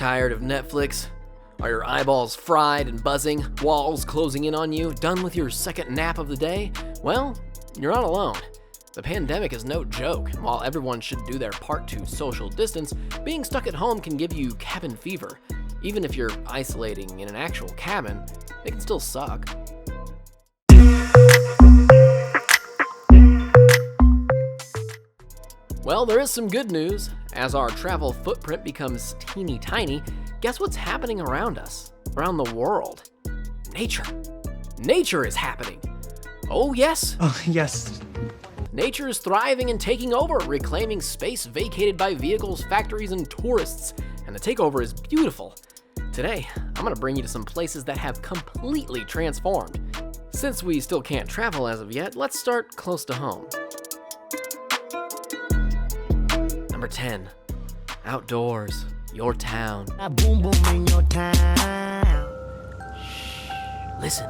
Tired of Netflix? Are your eyeballs fried and buzzing, walls closing in on you, done with your second nap of the day? Well, you're not alone. The pandemic is no joke, and while everyone should do their part to social distance, being stuck at home can give you cabin fever. Even if you're isolating in an actual cabin, it can still suck. Well, there is some good news. As our travel footprint becomes teeny tiny, guess what's happening around us, around the world? Nature. Nature is happening. Oh, yes. Oh, yes. Nature is thriving and taking over, reclaiming space vacated by vehicles, factories, and tourists. And the takeover is beautiful. Today, I'm gonna bring you to some places that have completely transformed. Since we still can't travel as of yet, let's start close to home. Number 10, outdoors, your town. A boom boom in your town. Shh, listen,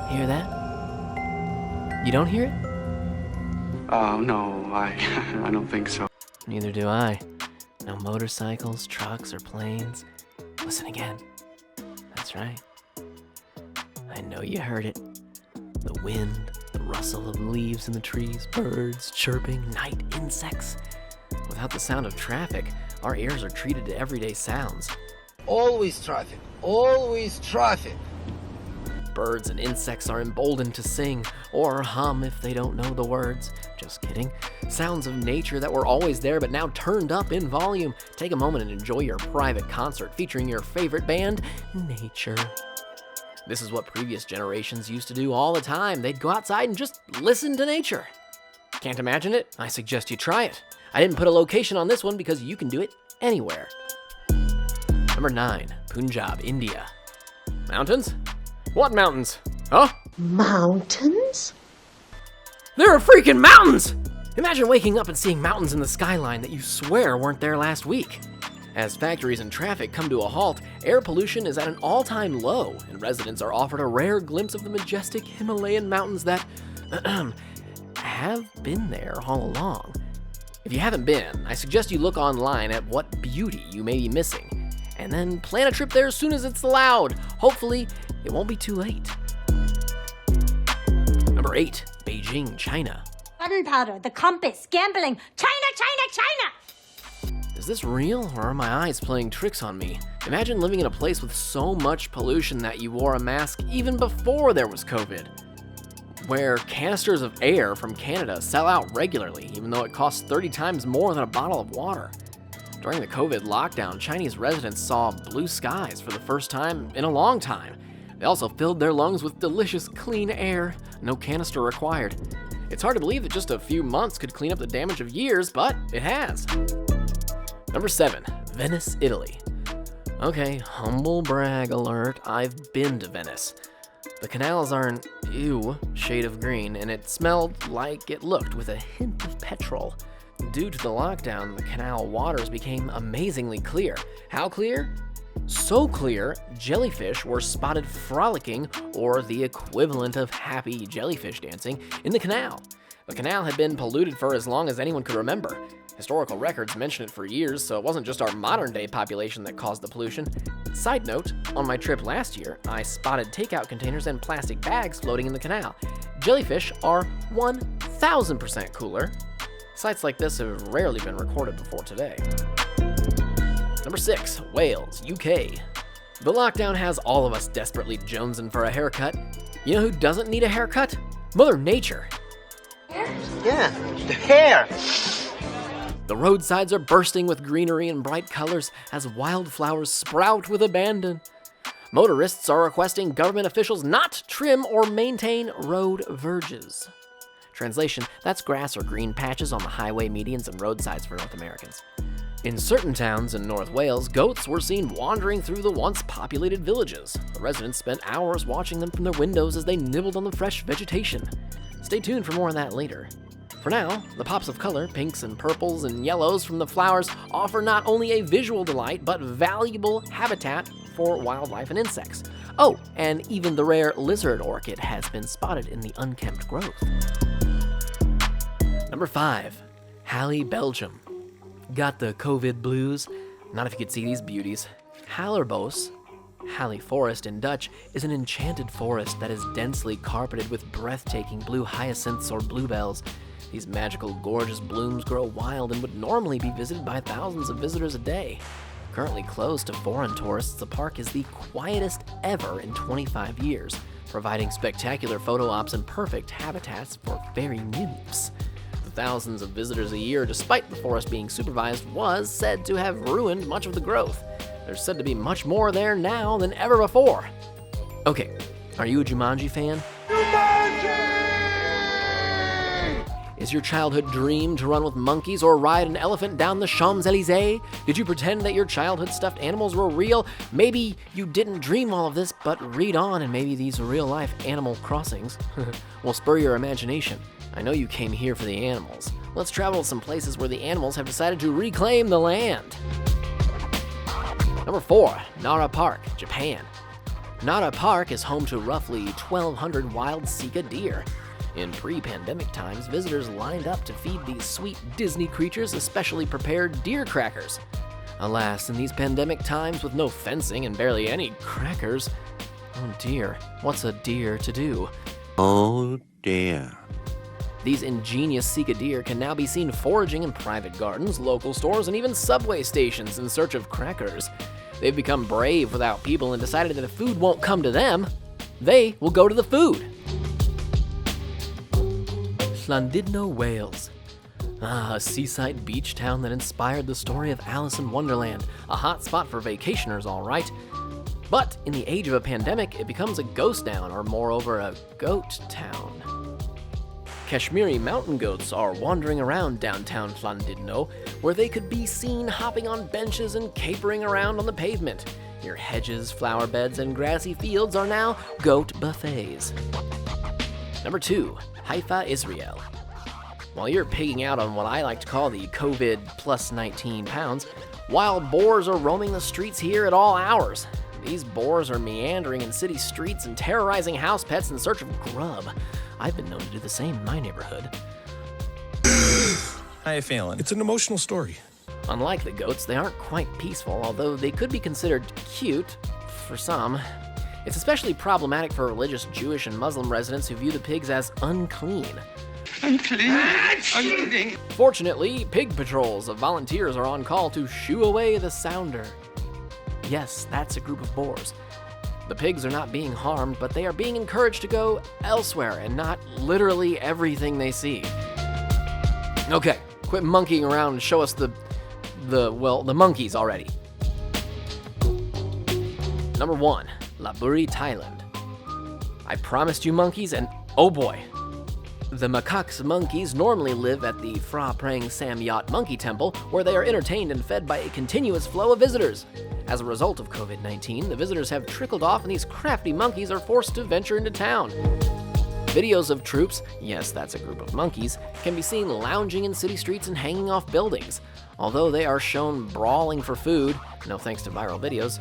hear that? You don't hear it? Oh, no, I don't think so. Neither do I. No motorcycles, trucks, or planes. Listen again. That's right. I know you heard it. The wind, the rustle of leaves in the trees, birds chirping, night insects. Without the sound of traffic, our ears are treated to everyday sounds. Always traffic. Always traffic. Birds and insects are emboldened to sing or hum if they don't know the words. Just kidding. Sounds of nature that were always there but now turned up in volume. Take a moment and enjoy your private concert featuring your favorite band, nature. This is what previous generations used to do all the time. They'd go outside and just listen to nature. Can't imagine it? I suggest you try it. I didn't put a location on this one because you can do it anywhere. Number 9, Punjab, India. Mountains? What mountains? Huh? Mountains? There are freaking mountains! Imagine waking up and seeing mountains in the skyline that you swear weren't there last week. As factories and traffic come to a halt, air pollution is at an all-time low, and residents are offered a rare glimpse of the majestic Himalayan mountains that have been there all along. If you haven't been, I suggest you look online at what beauty you may be missing, and then plan a trip there as soon as it's allowed. Hopefully, it won't be too late. Number 8, Beijing, China. Gunpowder, the compass, gambling, China, China, China! Is this real, or are my eyes playing tricks on me? Imagine living in a place with so much pollution that you wore a mask even before there was COVID. Where canisters of air from Canada sell out regularly, even though it costs 30 times more than a bottle of water. During the COVID lockdown, Chinese residents saw blue skies for the first time in a long time. They also filled their lungs with delicious, clean air, no canister required. It's hard to believe that just a few months could clean up the damage of years, but it has. Number 7, Venice, Italy. Okay, humble brag alert, I've been to Venice. The canals are an ew shade of green, and it smelled like it looked with a hint of petrol. Due to the lockdown, the canal waters became amazingly clear. How clear? So clear, jellyfish were spotted frolicking, or the equivalent of happy jellyfish dancing, in the canal. The canal had been polluted for as long as anyone could remember. Historical records mention it for years, so it wasn't just our modern-day population that caused the pollution. Side note, on my trip last year, I spotted takeout containers and plastic bags floating in the canal. Jellyfish are 1,000% cooler. Sights like this have rarely been recorded before today. Number 6, Wales, UK. The lockdown has all of us desperately jonesing for a haircut. You know who doesn't need a haircut? Mother Nature. Yeah, the hair. The roadsides are bursting with greenery and bright colors as wildflowers sprout with abandon. Motorists are requesting government officials not trim or maintain road verges. Translation, that's grass or green patches on the highway medians and roadsides for North Americans. In certain towns in North Wales, goats were seen wandering through the once populated villages. The residents spent hours watching them from their windows as they nibbled on the fresh vegetation. Stay tuned for more on that later. For now, the pops of color, pinks and purples and yellows from the flowers, offer not only a visual delight, but valuable habitat for wildlife and insects. Oh, and even the rare lizard orchid has been spotted in the unkempt growth. Number 5, Hallie, Belgium. Got the COVID blues? Not if you could see these beauties. Hallerbos, Hallie Forest in Dutch, is an enchanted forest that is densely carpeted with breathtaking blue hyacinths or bluebells. These magical, gorgeous blooms grow wild and would normally be visited by thousands of visitors a day. Currently closed to foreign tourists, the park is the quietest ever in 25 years, providing spectacular photo ops and perfect habitats for fairy nymphs. The thousands of visitors a year, despite the forest being supervised, was said to have ruined much of the growth. There's said to be much more there now than ever before. Okay, are you a Jumanji fan? Is your childhood dream to run with monkeys or ride an elephant down the Champs-Élysées? Did you pretend that your childhood stuffed animals were real? Maybe you didn't dream all of this, but read on and maybe these real-life animal crossings will spur your imagination. I know you came here for the animals. Let's travel to some places where the animals have decided to reclaim the land. Number 4, Nara Park, Japan. Nara Park is home to roughly 1,200 wild Sika deer. In pre-pandemic times, visitors lined up to feed these sweet Disney creatures especially prepared deer crackers. Alas, in these pandemic times with no fencing and barely any crackers, oh dear, what's a deer to do? Oh dear. These ingenious Sika deer can now be seen foraging in private gardens, local stores, and even subway stations in search of crackers. They've become brave without people and decided that if food won't come to them, they will go to the food. Llandudno, Wales. A seaside beach town that inspired the story of Alice in Wonderland, a hot spot for vacationers, all right. But in the age of a pandemic, it becomes a ghost town, or moreover, a goat town. Kashmiri mountain goats are wandering around downtown Llandudno, where they could be seen hopping on benches and capering around on the pavement. Your hedges, flower beds, and grassy fields are now goat buffets. Number 2, Haifa, Israel. While you're pigging out on what I like to call the COVID plus 19 pounds, wild boars are roaming the streets here at all hours. These boars are meandering in city streets and terrorizing house pets in search of grub. I've been known to do the same in my neighborhood. How you feeling? It's an emotional story. Unlike the goats, they aren't quite peaceful, although they could be considered cute for some. It's especially problematic for religious Jewish and Muslim residents who view the pigs as unclean. Unclean. Fortunately, pig patrols of volunteers are on call to shoo away the sounder. Yes, that's a group of boars. The pigs are not being harmed, but they are being encouraged to go elsewhere and not literally everything they see. Okay, quit monkeying around and show us the monkeys already. Number 1, Laburi, Thailand. I promised you monkeys, and oh boy. The macaques monkeys normally live at the Phra Prang Samyot Monkey Temple, where they are entertained and fed by a continuous flow of visitors. As a result of COVID-19, the visitors have trickled off and these crafty monkeys are forced to venture into town. Videos of troops, yes, that's a group of monkeys, can be seen lounging in city streets and hanging off buildings. Although they are shown brawling for food, no thanks to viral videos,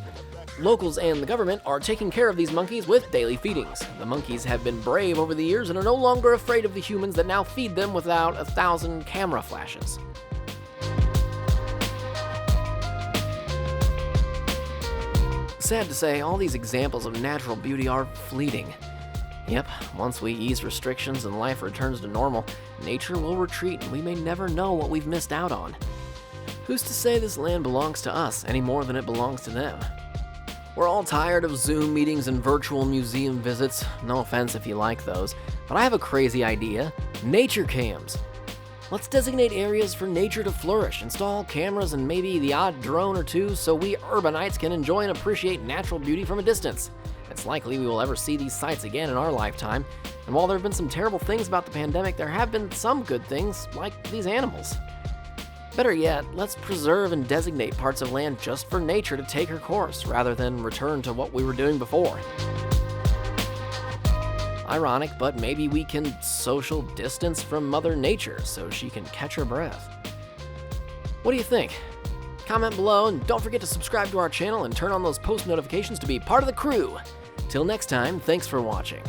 locals and the government are taking care of these monkeys with daily feedings. The monkeys have been brave over the years and are no longer afraid of the humans that now feed them without 1,000 camera flashes. Sad to say, all these examples of natural beauty are fleeting. Yep, once we ease restrictions and life returns to normal, nature will retreat and we may never know what we've missed out on. Who's to say this land belongs to us any more than it belongs to them? We're all tired of Zoom meetings and virtual museum visits. No offense if you like those, but I have a crazy idea. Nature cams. Let's designate areas for nature to flourish, install cameras and maybe the odd drone or two so we urbanites can enjoy and appreciate natural beauty from a distance. It's likely we will ever see these sites again in our lifetime, and while there have been some terrible things about the pandemic, there have been some good things, like these animals. Better yet, let's preserve and designate parts of land just for nature to take her course, rather than return to what we were doing before. Ironic, but maybe we can social distance from Mother Nature so she can catch her breath. What do you think? Comment below, and don't forget to subscribe to our channel and turn on those post notifications to be part of the crew. Till next time, thanks for watching.